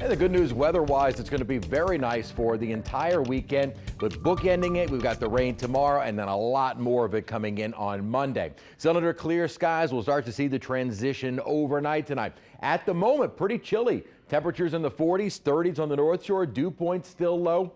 And the good news weather-wise, it's going to be very nice for the entire weekend. But bookending it, we've got the rain tomorrow and then a lot more of it coming in on Monday. Still under clear skies, we'll start to see the transition overnight tonight. At the moment, pretty chilly. Temperatures in the 40s, 30s on the North Shore. Dew points still low.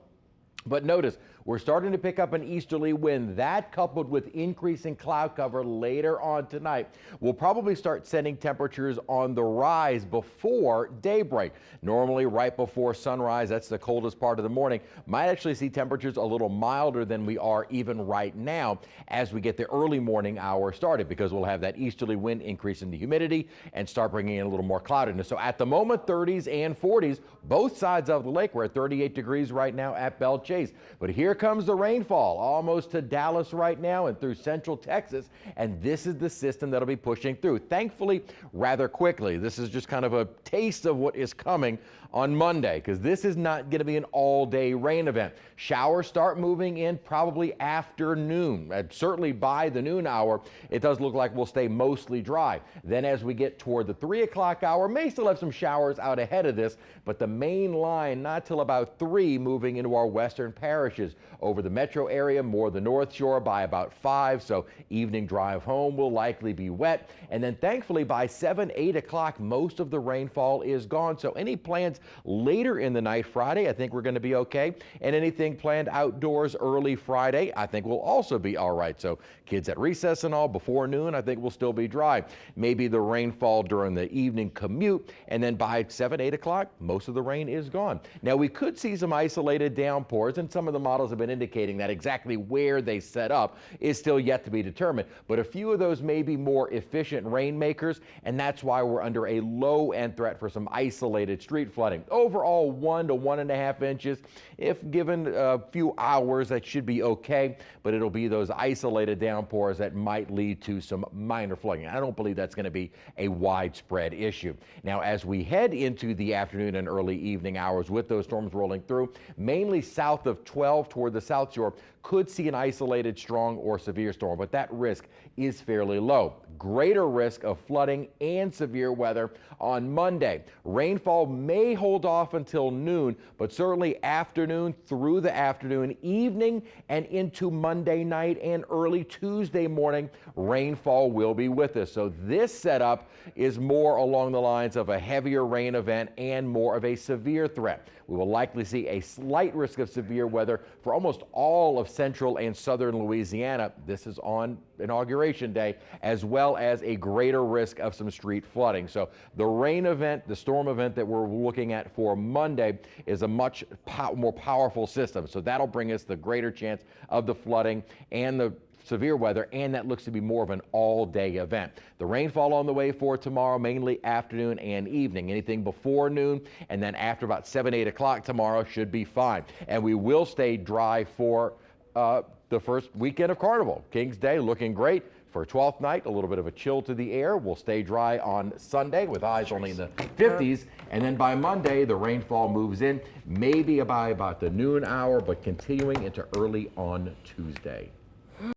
But notice, we're starting to pick up an easterly wind. That, coupled with increasing cloud cover later on tonight, will probably start sending temperatures on the rise before daybreak. Normally right before sunrise, that's the coldest part of the morning. Might actually see temperatures a little milder than we are even right now as we get the early morning hour started, because we'll have that easterly wind increase in the humidity and start bringing in a little more cloudiness. So at the moment, 30s and 40s, both sides of the lake. We're at 38 degrees right now at Belle Chase. But here comes the rainfall almost to Dallas right now and through central Texas, and this is the system that'll be pushing through, thankfully rather quickly. This is just kind of a taste of what is coming on Monday, because this is not going to be an all-day rain event. Showers start moving in probably afternoon, certainly by the noon hour. It does look like we'll stay mostly dry. Then as we get toward the 3 o'clock hour, may still have some showers out ahead of this, but the main line not till about 3, moving into our western parishes. Over the metro area, more the North Shore by about 5, so evening drive home will likely be wet. And then thankfully by 7, 8 o'clock, most of the rainfall is gone. So any plans later in the night Friday, I think we're going to be okay. And anything planned outdoors early Friday, I think will also be all right. So kids at recess and all before noon, I think will still be dry. Maybe the rainfall during the evening commute, and then by 7, 8 o'clock, most of the rain is gone. Now we could see some isolated downpours, and some of the models have been indicating that exactly where they set up is still yet to be determined. But a few of those may be more efficient rainmakers, and that's why we're under a low end threat for some isolated street flooding. Overall, 1 to 1.5 inches. If given a few hours, that should be okay, but it'll be those isolated downpours that might lead to some minor flooding. I don't believe that's going to be a widespread issue. Now, as we head into the afternoon and early evening hours with those storms rolling through, mainly south of 12 toward the South Shore, could see an isolated strong or severe storm, but that risk is fairly low. Greater risk of flooding and severe weather on Monday. Rainfall may hold off until noon, but certainly afternoon through the afternoon, evening, and into Monday night and early Tuesday morning, rainfall will be with us. So this setup is more along the lines of a heavier rain event and more of a severe threat. We will likely see a slight risk of severe weather for almost all of central and southern Louisiana. This is on Inauguration Day, as well as a greater risk of some street flooding. So the rain event, the storm event that we're looking at for Monday is a much more powerful system. So that'll bring us the greater chance of the flooding and the severe weather, and that looks to be more of an all-day event. The rainfall on the way for tomorrow, mainly afternoon and evening. Anything before noon and then after about 7, 8 o'clock tomorrow should be fine. And we will stay dry for the first weekend of Carnival. King's Day looking great. For 12th night, a little bit of a chill to the air. We'll stay dry on Sunday with highs only in the 50s. And then by Monday, the rainfall moves in, maybe by about the noon hour, but continuing into early on Tuesday.